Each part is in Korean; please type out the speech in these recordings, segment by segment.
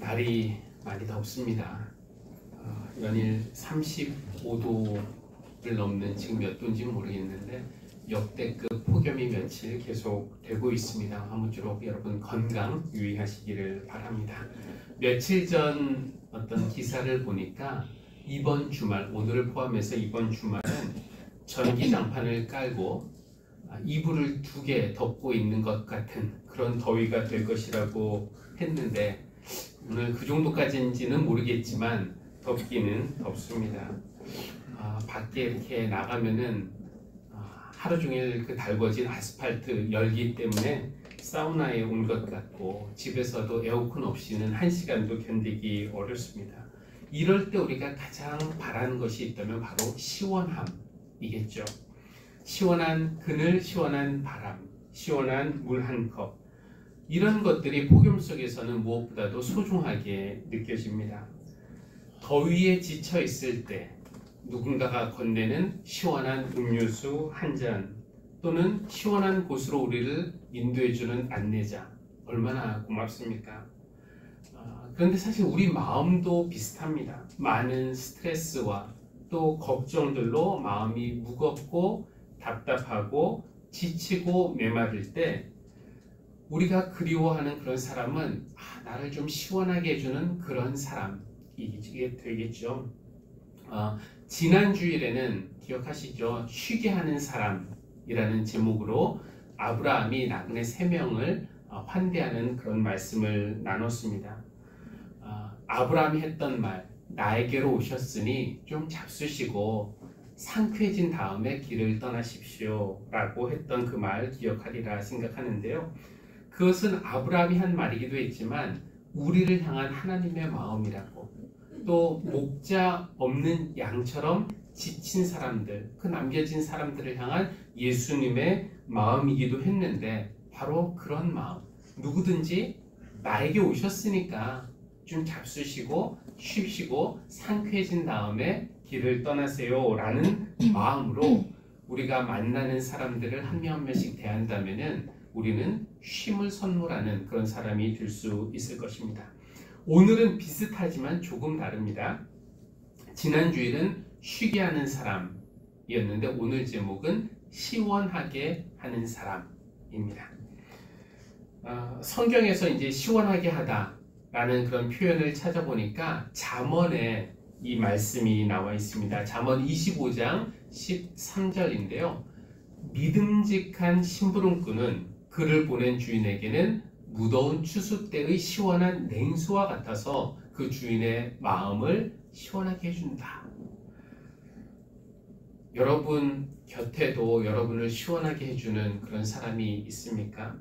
날이 많이 덥습니다. 연일 35도를 넘는 지금 몇 도인지 모르겠는데 역대급 폭염이 며칠 계속 되고 있습니다. 아무쪼록 여러분 건강 유의하시기를 바랍니다. 며칠 전 어떤 기사를 보니까 이번 주말, 오늘을 포함해서 이번 주말은 전기장판을 깔고 이불을 2개 덮고 있는 것 같은 그런 더위가 될 것이라고 했는데 오늘 그 정도까지인지는 모르겠지만 덥기는 덥습니다. 밖에 이렇게 나가면은 하루 종일 그 달궈진 아스팔트 열기 때문에 사우나에 온 것 같고 집에서도 에어컨 없이는 1시간도 견디기 어렵습니다. 이럴 때 우리가 가장 바라는 것이 있다면 바로 시원함이겠죠. 시원한 그늘, 시원한 바람, 시원한 물 한 컵, 이런 것들이 폭염 속에서는 무엇보다도 소중하게 느껴집니다. 더위에 지쳐 있을 때 누군가가 건네는 시원한 음료수 한 잔 또는 시원한 곳으로 우리를 인도해주는 안내자, 얼마나 고맙습니까? 그런데 사실 우리 마음도 비슷합니다. 많은 스트레스와 또 걱정들로 마음이 무겁고 답답하고 지치고 메마를 때 우리가 그리워하는 그런 사람은 나를 좀 시원하게 해주는 그런 사람이 되겠죠. 지난 주일에는 기억하시죠? 쉬게 하는 사람이라는 제목으로 아브라함이 나그네 3명을 환대하는 그런 말씀을 나눴습니다. 아브라함이 했던 말, 나에게로 오셨으니 좀 잡수시고 상쾌해진 다음에 길을 떠나십시오 라고 했던 그 말 기억하리라 생각하는데요. 그것은 아브라함이 한 말이기도 했지만 우리를 향한 하나님의 마음이라고, 또 목자 없는 양처럼 지친 사람들, 그 남겨진 사람들을 향한 예수님의 마음이기도 했는데 바로 그런 마음, 누구든지 나에게 오셨으니까 좀 잡수시고 쉬시고 상쾌해진 다음에 길을 떠나세요 라는 마음으로 우리가 만나는 사람들을 한 명 한 명씩 대한다면은 우리는 쉼을 선물하는 그런 사람이 될 수 있을 것입니다. 오늘은 비슷하지만 조금 다릅니다. 지난 주일은 쉬게 하는 사람이었는데 오늘 제목은 시원하게 하는 사람입니다. 성경에서 이제 시원하게 하다라는 그런 표현을 찾아보니까 잠언에 이 말씀이 나와 있습니다. 잠언 25장 13절인데요. 믿음직한 심부름꾼은 그를 보낸 주인에게는 무더운 추수 때의 시원한 냉수와 같아서 그 주인의 마음을 시원하게 해준다. 여러분 곁에도 여러분을 시원하게 해주는 그런 사람이 있습니까?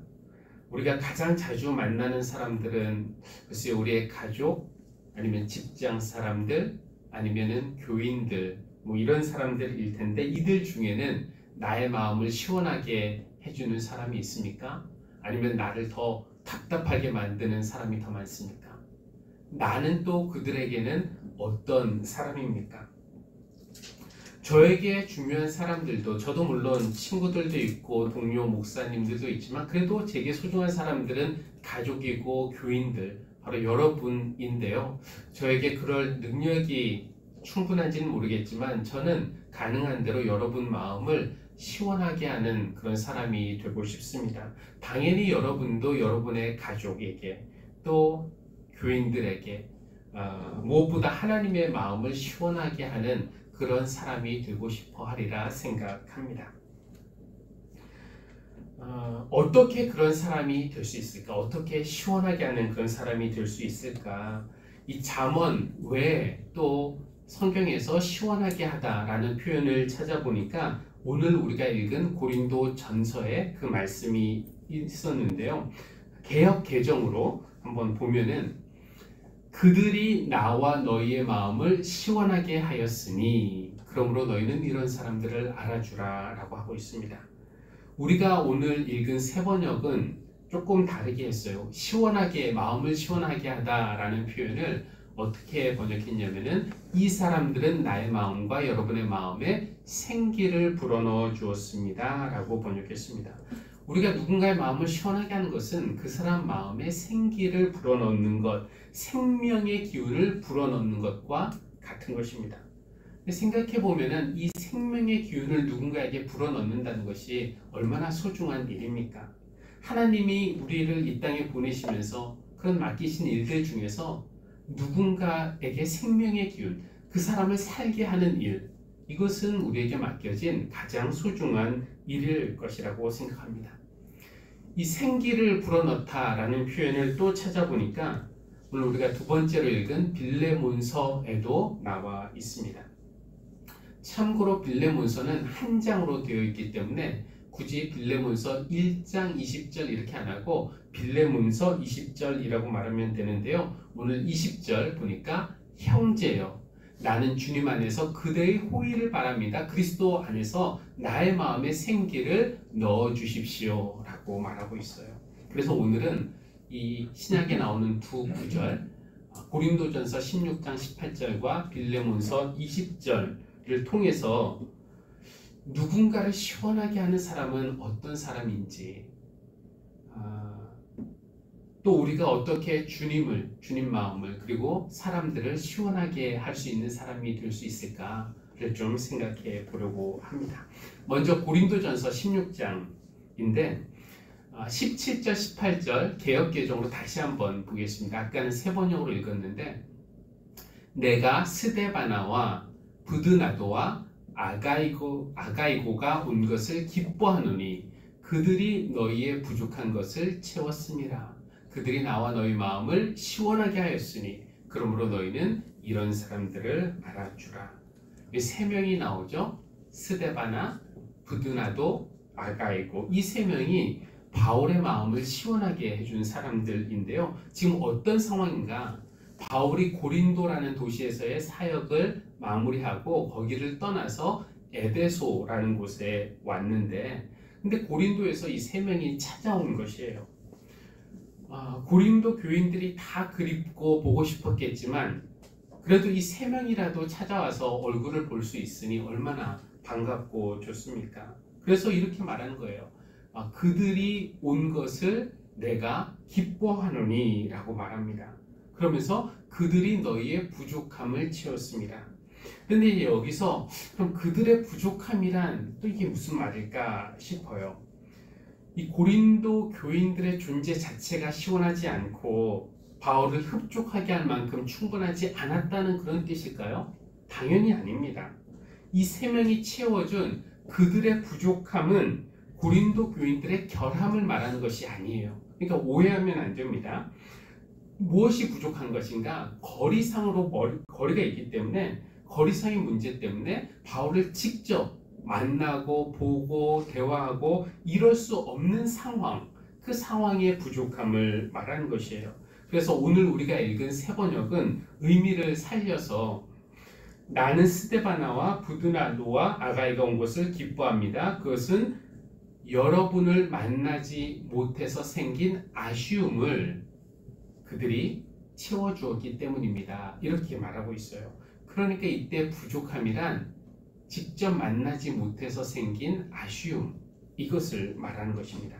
우리가 가장 자주 만나는 사람들은 글쎄 우리의 가족, 아니면 직장 사람들, 아니면은 교인들, 이런 사람들일 텐데 이들 중에는 나의 마음을 시원하게 해주는 사람이 있습니까? 아니면 나를 더 답답하게 만드는 사람이 더 많습니까? 나는 또 그들에게는 어떤 사람입니까? 저에게 중요한 사람들도, 저도 물론 친구들도 있고 동료 목사님들도 있지만 그래도 제게 소중한 사람들은 가족이고 교인들, 바로 여러분인데요. 저에게 그럴 능력이 충분한지는 모르겠지만 저는 가능한 대로 여러분 마음을 시원하게 하는 그런 사람이 되고 싶습니다. 당연히 여러분도 여러분의 가족에게 또 교인들에게 무엇보다 하나님의 마음을 시원하게 하는 그런 사람이 되고 싶어 하리라 생각합니다. 어떻게 그런 사람이 될 수 있을까? 어떻게 시원하게 하는 그런 사람이 될 수 있을까? 이 잠언 외에 또 성경에서 시원하게 하다라는 표현을 찾아보니까 오늘 우리가 읽은 고린도 전서에 그 말씀이 있었는데요. 개역 개정으로 한번 보면은 그들이 나와 너희의 마음을 시원하게 하였으니 그러므로 너희는 이런 사람들을 알아주라 라고 하고 있습니다. 우리가 오늘 읽은 새 번역은 조금 다르게 했어요. 시원하게, 마음을 시원하게 하다라는 표현을 어떻게 번역했냐면은 이 사람들은 나의 마음과 여러분의 마음에 생기를 불어넣어 주었습니다 라고 번역했습니다. 우리가 누군가의 마음을 시원하게 하는 것은 그 사람 마음에 생기를 불어넣는 것, 생명의 기운을 불어넣는 것과 같은 것입니다. 생각해 보면은 이 생명의 기운을 누군가에게 불어넣는다는 것이 얼마나 소중한 일입니까? 하나님이 우리를 이 땅에 보내시면서 그런 맡기신 일들 중에서 누군가에게 생명의 기운, 그 사람을 살게 하는 일, 이것은 우리에게 맡겨진 가장 소중한 일일 것이라고 생각합니다. 이 생기를 불어넣다라는 표현을 또 찾아보니까 오늘 우리가 두 번째로 읽은 빌레몬서에도 나와 있습니다. 참고로 빌레몬서는 한 장으로 되어 있기 때문에 굳이 빌레몬서 1장 20절 이렇게 안 하고 빌레몬서 20절이라고 말하면 되는데요. 오늘 20절 보니까 형제여 나는 주님 안에서 그대의 호의를 바랍니다. 그리스도 안에서 나의 마음에 생기를 넣어 주십시오 라고 말하고 있어요. 그래서 오늘은 이 신약에 나오는 두 구절 고린도전서 16장 18절과 빌레몬서 20절을 통해서 누군가를 시원하게 하는 사람은 어떤 사람인지, 또 우리가 어떻게 주님 마음을 그리고 사람들을 시원하게 할 수 있는 사람이 될 수 있을까를 좀 생각해 보려고 합니다. 먼저 고린도전서 16장인데 17절 18절 개역개정으로 다시 한번 보겠습니다. 아까는 세 번역으로 읽었는데 내가 스데바나와 부드나도와 아가이고가 온 것을 기뻐하노니 그들이 너희의 부족한 것을 채웠음이라. 그들이 나와 너희 마음을 시원하게 하였으니 그러므로 너희는 이런 사람들을 알아주라. 세 명이 나오죠. 스데바나, 부드나도, 아가이고. 이 세 명이 바울의 마음을 시원하게 해준 사람들인데요. 지금 어떤 상황인가? 바울이 고린도라는 도시에서의 사역을 마무리하고 거기를 떠나서 에베소라는 곳에 왔는데, 근데 고린도에서 이 세 명이 찾아온 것이에요. 고린도 교인들이 다 그립고 보고 싶었겠지만 그래도 이 세 명이라도 찾아와서 얼굴을 볼 수 있으니 얼마나 반갑고 좋습니까? 그래서 이렇게 말하는 거예요. 그들이 온 것을 내가 기뻐하노니 라고 말합니다. 그러면서 그들이 너희의 부족함을 채웠습니다. 그런데 여기서 그럼 그들의 부족함이란 또 이게 무슨 말일까 싶어요. 이 고린도 교인들의 존재 자체가 시원하지 않고 바울을 흡족하게 할 만큼 충분하지 않았다는 그런 뜻일까요? 당연히 아닙니다. 이 세 명이 채워준 그들의 부족함은 고린도 교인들의 결함을 말하는 것이 아니에요. 그러니까 오해하면 안 됩니다. 무엇이 부족한 것인가? 거리상으로 거리가 있기 때문에 거리상의 문제 때문에 바울을 직접 만나고 보고 대화하고 이럴 수 없는 상황, 그 상황의 부족함을 말하는 것이에요. 그래서 오늘 우리가 읽은 세 번역은 의미를 살려서 나는 스데바나와 부드나도와 아가이가 온 것을 기뻐합니다. 그것은 여러분을 만나지 못해서 생긴 아쉬움을 그들이 채워주었기 때문입니다. 이렇게 말하고 있어요. 그러니까 이때 부족함이란 직접 만나지 못해서 생긴 아쉬움, 이것을 말하는 것입니다.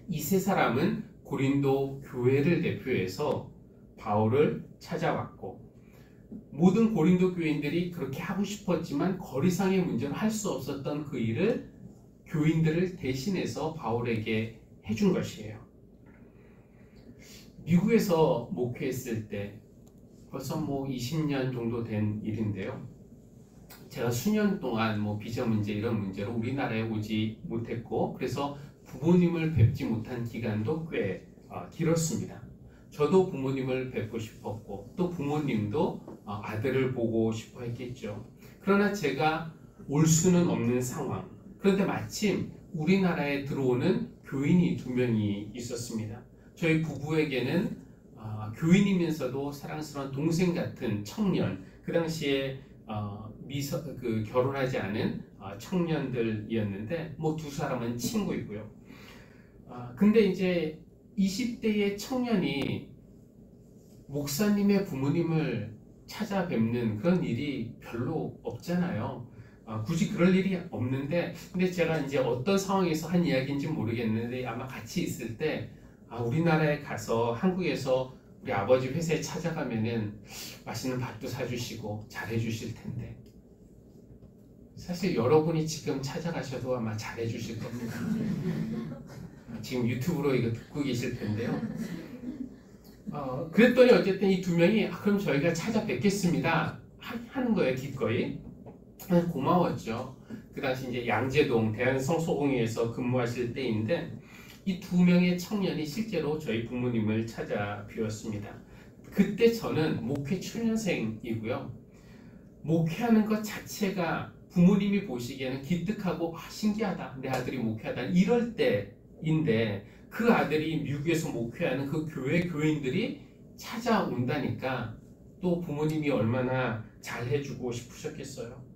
이 세 사람은 고린도 교회를 대표해서 바울을 찾아왔고 모든 고린도 교인들이 그렇게 하고 싶었지만 거리상의 문제로 할 수 없었던 그 일을 교인들을 대신해서 바울에게 해준 것이에요. 미국에서 목회했을 때 벌써 20년 정도 된 일인데요. 제가 수년 동안 비자 문제 이런 문제로 우리나라에 오지 못했고 그래서 부모님을 뵙지 못한 기간도 꽤 길었습니다. 저도 부모님을 뵙고 싶었고 또 부모님도 아들을 보고 싶어 했겠죠. 그러나 제가 올 수는 없는 상황. 그런데 마침 우리나라에 들어오는 교인이 2명이 있었습니다. 저희 부부에게는 교인이면서도 사랑스러운 동생 같은 청년, 그 당시에 결혼하지 않은 청년들이었는데 두 사람은 친구이고요. 근데 이제 20대의 청년이 목사님의 부모님을 찾아뵙는 그런 일이 별로 없잖아요. 굳이 그럴 일이 없는데, 근데 제가 이제 어떤 상황에서 한 이야기인지 모르겠는데 아마 같이 있을 때 우리나라에 가서 한국에서 우리 아버지 회사에 찾아가면은 맛있는 밥도 사주시고 잘해주실 텐데, 사실 여러분이 지금 찾아가셔도 아마 잘해주실 겁니다. 지금 유튜브로 이거 듣고 계실 텐데요. 그랬더니 어쨌든 이 두 명이 그럼 저희가 찾아뵙겠습니다 하는 거예요. 기꺼이. 고마웠죠. 그 당시 이제 양재동 대한성소공회에서 근무하실 때인데 이 두 명의 청년이 실제로 저희 부모님을 찾아뵈었습니다. 그때 저는 목회 초년생이고요. 목회하는 것 자체가 부모님이 보시기에는 기특하고 신기하다, 내 아들이 목회하다, 이럴 때인데 그 아들이 미국에서 목회하는 그 교회 교인들이 찾아온다니까 또 부모님이 얼마나 잘해주고 싶으셨겠어요.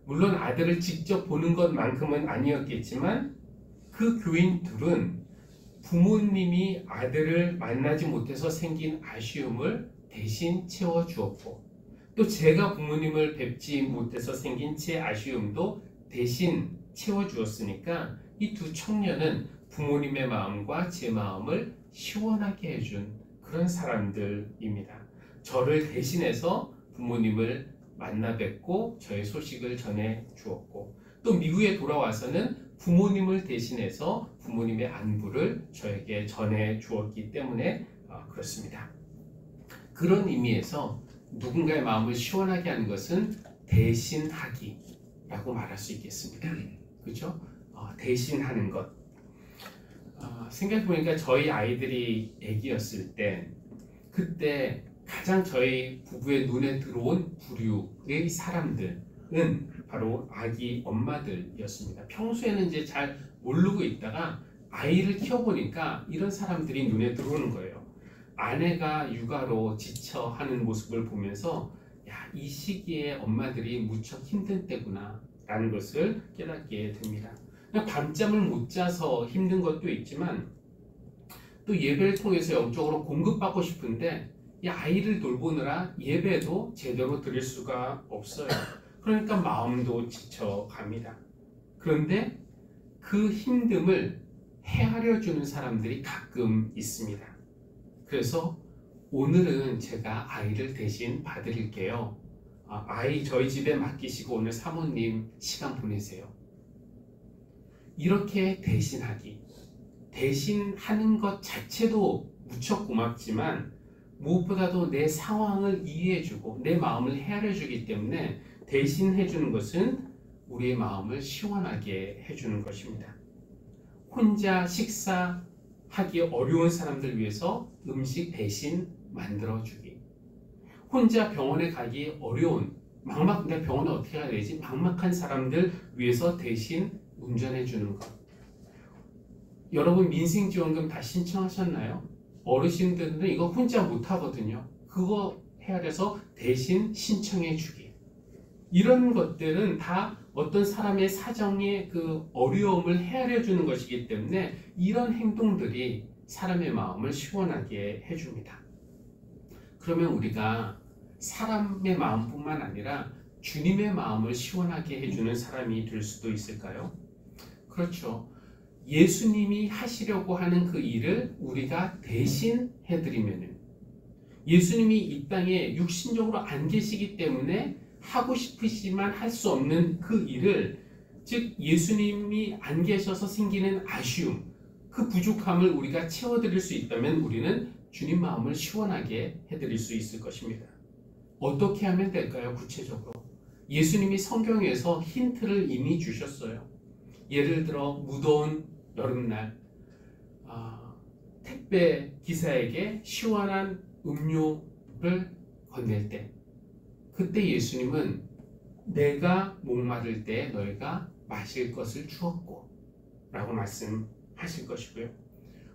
물론 아들을 직접 보는 것만큼은 아니었겠지만 그 교인들은 부모님이 아들을 만나지 못해서 생긴 아쉬움을 대신 채워주었고, 또 제가 부모님을 뵙지 못해서 생긴 제 아쉬움도 대신 채워주었으니까 이 두 청년은 부모님의 마음과 제 마음을 시원하게 해준 그런 사람들입니다. 저를 대신해서 부모님을 만나 뵙고 저의 소식을 전해 주었고, 또 미국에 돌아와서는 부모님을 대신해서 부모님의 안부를 저에게 전해 주었기 때문에 그렇습니다. 그런 의미에서 누군가의 마음을 시원하게 하는 것은 대신하기라고 말할 수 있겠습니다. 그렇죠? 대신하는 것. 생각해보니까 저희 아이들이 아기였을 때 그때 가장 저희 부부의 눈에 들어온 부류의 사람들은 바로 아기 엄마들이었습니다. 평소에는 이제 잘 모르고 있다가 아이를 키워보니까 이런 사람들이 눈에 들어오는 거예요. 아내가 육아로 지쳐 하는 모습을 보면서 이 시기에 엄마들이 무척 힘든 때구나 라는 것을 깨닫게 됩니다. 밤잠을 못 자서 힘든 것도 있지만 또 예배를 통해서 영적으로 공급받고 싶은데 이 아이를 돌보느라 예배도 제대로 드릴 수가 없어요. 그러니까 마음도 지쳐갑니다. 그런데 그 힘듦을 헤아려 주는 사람들이 가끔 있습니다. 그래서 오늘은 제가 아이를 대신 봐드릴게요. 아이 저희 집에 맡기시고 오늘 사모님 시간 보내세요. 이렇게 대신하기, 대신하는 것 자체도 무척 고맙지만 무엇보다도 내 상황을 이해해주고 내 마음을 헤아려주기 때문에 대신해주는 것은 우리의 마음을 시원하게 해주는 것입니다. 혼자 식사하기 어려운 사람들 위해서 음식 대신 만들어주기, 혼자 병원에 가기 어려운 내 병원에 어떻게 가야 되지? 막막한 사람들 위해서 대신 운전해주는 것. 여러분 민생지원금 다 신청하셨나요? 어르신들은 이거 혼자 못하거든요. 그거 헤아려서 대신 신청해주기. 이런 것들은 다 어떤 사람의 사정의 그 어려움을 헤아려주는 것이기 때문에 이런 행동들이 사람의 마음을 시원하게 해줍니다. 그러면 우리가 사람의 마음뿐만 아니라 주님의 마음을 시원하게 해주는 사람이 될 수도 있을까요? 그렇죠. 예수님이 하시려고 하는 그 일을 우리가 대신 해드리면, 예수님이 이 땅에 육신적으로 안 계시기 때문에 하고 싶으시지만 할 수 없는 그 일을, 즉 예수님이 안 계셔서 생기는 아쉬움, 그 부족함을 우리가 채워드릴 수 있다면 우리는 주님 마음을 시원하게 해드릴 수 있을 것입니다. 어떻게 하면 될까요? 구체적으로 예수님이 성경에서 힌트를 이미 주셨어요. 예를 들어 무더운 여름날 택배 기사에게 시원한 음료를 건넬 때, 그때 예수님은 내가 목마를 때 너희가 마실 것을 주었고 라고 말씀하실 것이고요.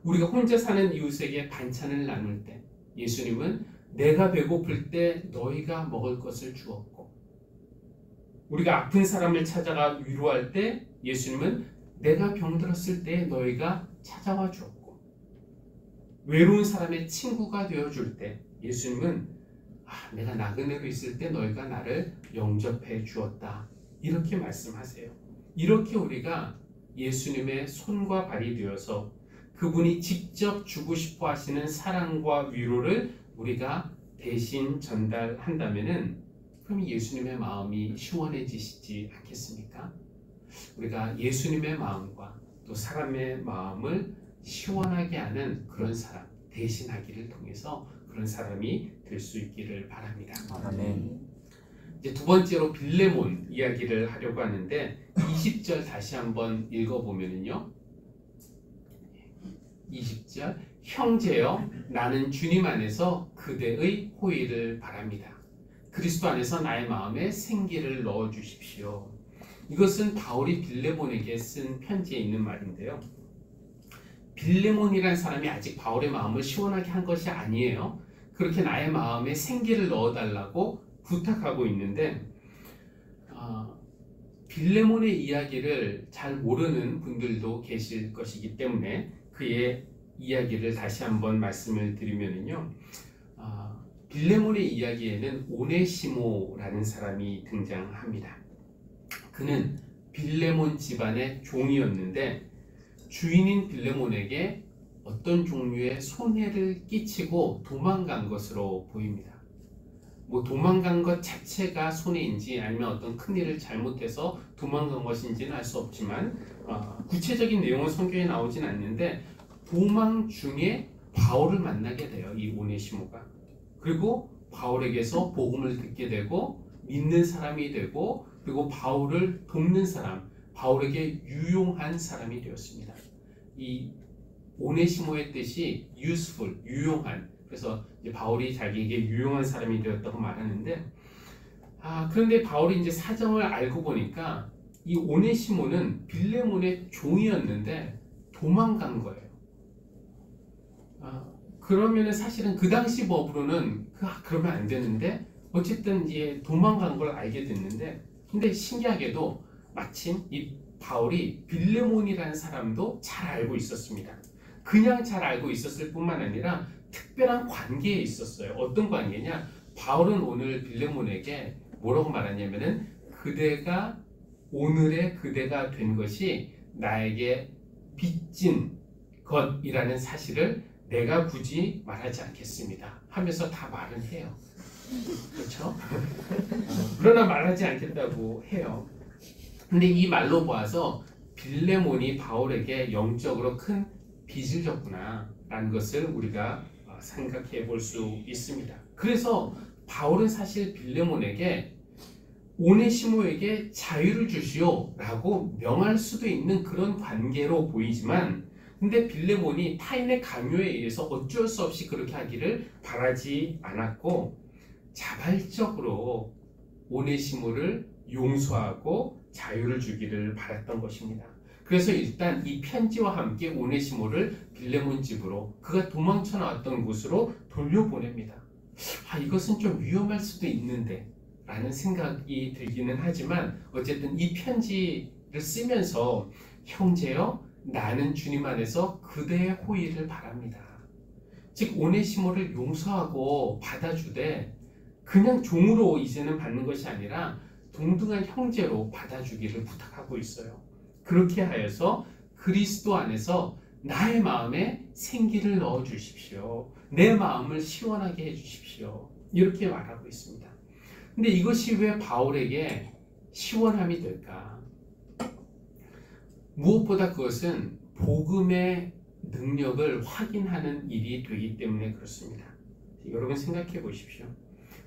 우리가 혼자 사는 이웃에게 반찬을 나눌 때 예수님은 내가 배고플 때 너희가 먹을 것을 주었고, 우리가 아픈 사람을 찾아가 위로할 때 예수님은 내가 병들었을 때 너희가 찾아와 주었고, 외로운 사람의 친구가 되어줄 때 예수님은 내가 나그네로 있을 때 너희가 나를 영접해 주었다. 이렇게 말씀하세요. 이렇게 우리가 예수님의 손과 발이 되어서 그분이 직접 주고 싶어 하시는 사랑과 위로를 우리가 대신 전달한다면은 그럼 예수님의 마음이 시원해지시지 않겠습니까? 우리가 예수님의 마음과 또 사람의 마음을 시원하게 하는 그런 사람 대신하기를 통해서 그런 사람이 될 수 있기를 바랍니다. 아멘. 이제 두 번째로 빌레몬 이야기를 하려고 하는데 20절 다시 한번 읽어보면요. 20절 형제여 나는 주님 안에서 그대의 호의를 바랍니다. 그리스도 안에서 나의 마음에 생기를 넣어 주십시오. 이것은 바울이 빌레몬에게 쓴 편지에 있는 말인데요. 빌레몬이라는 사람이 아직 바울의 마음을 시원하게 한 것이 아니에요. 그렇게 나의 마음에 생기를 넣어달라고 부탁하고 있는데 빌레몬의 이야기를 잘 모르는 분들도 계실 것이기 때문에 그의 이야기를 다시 한번 말씀을 드리면요. 빌레몬의 이야기에는 오네시모라는 사람이 등장합니다. 그는 빌레몬 집안의 종이었는데 주인인 빌레몬에게 어떤 종류의 손해를 끼치고 도망간 것으로 보입니다. 도망간 것 자체가 손해인지 아니면 어떤 큰일을 잘못해서 도망간 것인지는 알 수 없지만 구체적인 내용은 성경에 나오진 않는데 도망 중에 바울을 만나게 돼요. 이 오네시모가. 그리고 바울에게서 복음을 듣게 되고 믿는 사람이 되고 그리고 바울을 돕는 사람, 바울에게 유용한 사람이 되었습니다. 이 오네시모의 뜻이 useful, 유용한. 그래서 이제 바울이 자기에게 유용한 사람이 되었다고 말하는데 그런데 바울이 이제 사정을 알고 보니까 이 오네시모는 빌레몬의 종이었는데 도망간 거예요. 그러면은 사실은 그 당시 법으로는 그러면 안 되는데 어쨌든 이제 도망간 걸 알게 됐는데 근데 신기하게도 마침 이 바울이 빌레몬이라는 사람도 잘 알고 있었습니다. 그냥 잘 알고 있었을 뿐만 아니라 특별한 관계에 있었어요. 어떤 관계냐? 바울은 오늘 빌레몬에게 뭐라고 말하냐면은 그대가 오늘의 그대가 된 것이 나에게 빚진 것이라는 사실을 내가 굳이 말하지 않겠습니다 하면서 다 말은 해요. 그렇죠? 그러나 말하지 않겠다고 해요. 근데 이 말로 보아서 빌레몬이 바울에게 영적으로 큰 빚을 졌구나 라는 것을 우리가 생각해 볼 수 있습니다. 그래서 바울은 사실 빌레몬에게 오네시모에게 자유를 주시오 라고 명할 수도 있는 그런 관계로 보이지만 근데 빌레몬이 타인의 강요에 의해서 어쩔 수 없이 그렇게 하기를 바라지 않았고 자발적으로 오네시모를 용서하고 자유를 주기를 바랐던 것입니다. 그래서 일단 이 편지와 함께 오네시모를 빌레몬 집으로 그가 도망쳐 나왔던 곳으로 돌려보냅니다. 이것은 좀 위험할 수도 있는데 라는 생각이 들기는 하지만 어쨌든 이 편지를 쓰면서 형제여 나는 주님 안에서 그대의 호의를 바랍니다. 즉 오네시모를 용서하고 받아주되 그냥 종으로 이제는 받는 것이 아니라 동등한 형제로 받아주기를 부탁하고 있어요. 그렇게 하여서 그리스도 안에서 나의 마음에 생기를 넣어 주십시오. 내 마음을 시원하게 해 주십시오. 이렇게 말하고 있습니다. 근데 이것이 왜 바울에게 시원함이 될까? 무엇보다 그것은 복음의 능력을 확인하는 일이 되기 때문에 그렇습니다. 여러분 생각해 보십시오.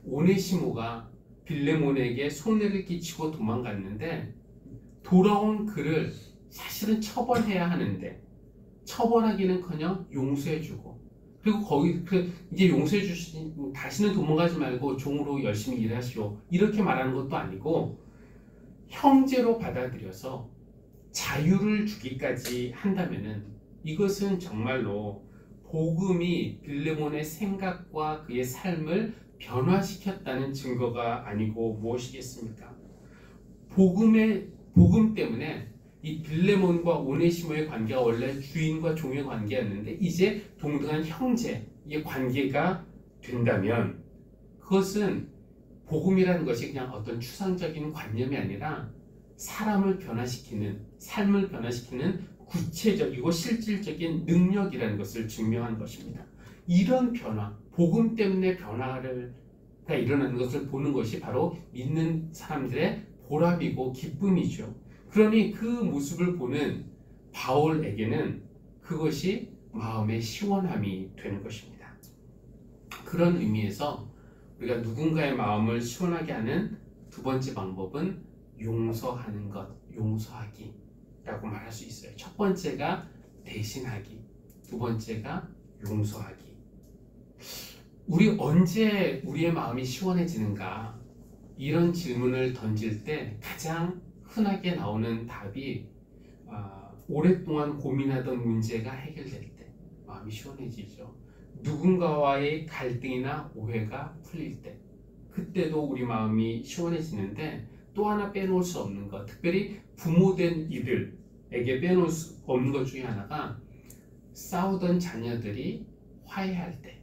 오네시모가 빌레몬에게 손해를 끼치고 도망갔는데 돌아온 그를 사실은 처벌해야 하는데 처벌하기는커녕 용서해주고 그리고 거기 이제 용서해 주시니 다시는 도망가지 말고 종으로 열심히 일하시오 이렇게 말하는 것도 아니고 형제로 받아들여서 자유를 주기까지 한다면은 이것은 정말로 복음이 빌레몬의 생각과 그의 삶을 변화시켰다는 증거가 아니고 무엇이겠습니까? 복음 때문에 이 빌레몬과 오네시모의 관계가 원래 주인과 종의 관계였는데 이제 동등한 형제의 관계가 된다면 그것은 복음이라는 것이 그냥 어떤 추상적인 관념이 아니라 사람을 변화시키는, 삶을 변화시키는 구체적이고 실질적인 능력이라는 것을 증명한 것입니다. 이런 변화, 복음 때문에 변화가 일어나는 것을 보는 것이 바로 믿는 사람들의 보람이고 기쁨이죠. 그러니 그 모습을 보는 바울에게는 그것이 마음의 시원함이 되는 것입니다. 그런 의미에서 우리가 누군가의 마음을 시원하게 하는 두 번째 방법은 용서하는 것, 용서하기라고 말할 수 있어요. 첫 번째가 대신하기, 두 번째가 용서하기. 우리 언제 우리의 마음이 시원해지는가? 이런 질문을 던질 때 가장 흔하게 나오는 답이 오랫동안 고민하던 문제가 해결될 때 마음이 시원해지죠. 누군가와의 갈등이나 오해가 풀릴 때, 그때도 우리 마음이 시원해지는데, 또 하나 빼놓을 수 없는 것, 특별히 부모된 이들에게 빼놓을 수 없는 것 중에 하나가 싸우던 자녀들이 화해할 때,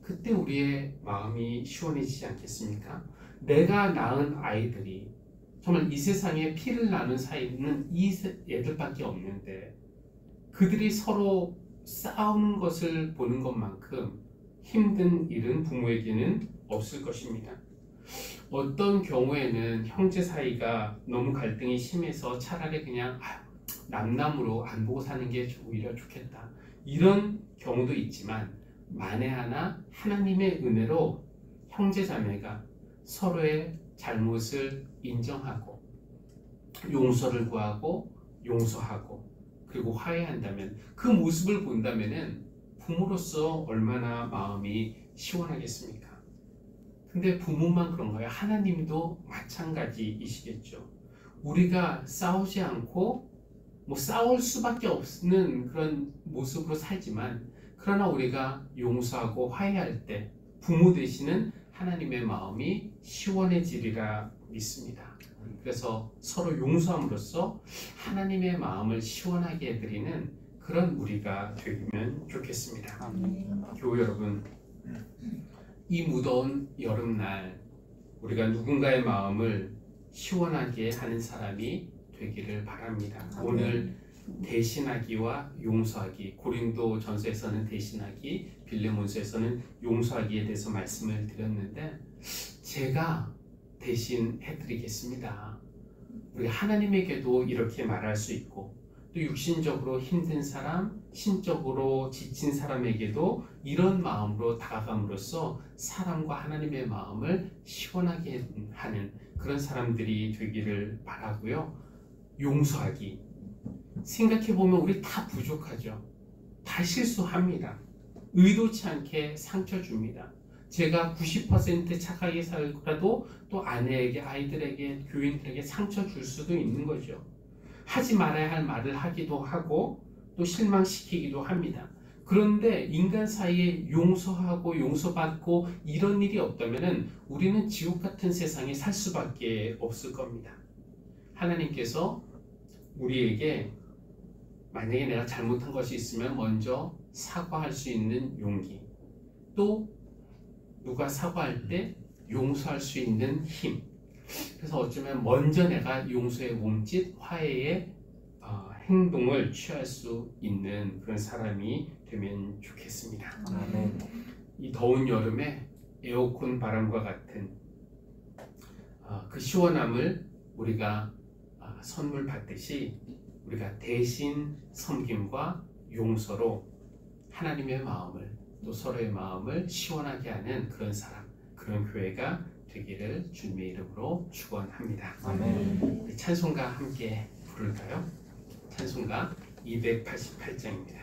그때 우리의 마음이 시원해지지 않겠습니까? 내가 낳은 아이들이 정말 이 세상에 피를 나눈 사이는 이 애들밖에 없는데 그들이 서로 싸우는 것을 보는 것만큼 힘든 일은 부모에게는 없을 것입니다. 어떤 경우에는 형제 사이가 너무 갈등이 심해서 차라리 그냥 남남으로 안 보고 사는 게 오히려 좋겠다, 이런 경우도 있지만, 만에 하나 하나님의 은혜로 형제 자매가 서로의 잘못을 인정하고 용서를 구하고 용서하고 그리고 화해한다면, 그 모습을 본다면은 부모로서 얼마나 마음이 시원하겠습니까? 근데 부모만 그런가요? 하나님도 마찬가지이시겠죠. 우리가 싸우지 않고 싸울 수밖에 없는 그런 모습으로 살지만, 그러나 우리가 용서하고 화해할 때 부모 되시는 하나님의 마음이 시원해지리라 믿습니다. 그래서 서로 용서함으로써 하나님의 마음을 시원하게 해드리는 그런 우리가 되면 좋겠습니다. 교우 여러분, 이 무더운 여름날 우리가 누군가의 마음을 시원하게 하는 사람이 되기를 바랍니다. 오늘 대신하기와 용서하기, 고린도 전서에서는 대신하기, 빌레몬서에서는 용서하기에 대해서 말씀을 드렸는데, 제가 대신 해드리겠습니다. 우리 하나님에게도 이렇게 말할 수 있고, 또 육신적으로 힘든 사람, 신적으로 지친 사람에게도 이런 마음으로 다가감으로써 사람과 하나님의 마음을 시원하게 하는 그런 사람들이 되기를 바라고요. 용서하기, 생각해보면 우리 다 부족하죠. 다 실수합니다. 의도치 않게 상처 줍니다. 제가 90% 착하게 살고라도 또 아내에게, 아이들에게, 교인들에게 상처 줄 수도 있는 거죠. 하지 말아야 할 말을 하기도 하고 또 실망시키기도 합니다. 그런데 인간 사이에 용서하고 용서받고 이런 일이 없다면 우리는 지옥 같은 세상에 살 수밖에 없을 겁니다. 하나님께서 우리에게 만약에 내가 잘못한 것이 있으면 먼저 사과할 수 있는 용기, 또 누가 사과할 때 용서할 수 있는 힘, 그래서 어쩌면 먼저 내가 용서의 몸짓, 화해의 행동을 취할 수 있는 그런 사람이 되면 좋겠습니다. 아멘. 이 더운 여름에 에어컨 바람과 같은 그 시원함을 우리가 선물 받듯이, 우리가 대신 섬김과 용서로 하나님의 마음을, 또 서로의 마음을 시원하게 하는 그런 사람, 그런 교회가 되기를 주님의 이름으로 축원합니다. 아멘. 찬송가 함께 부를까요? 찬송가 288장입니다.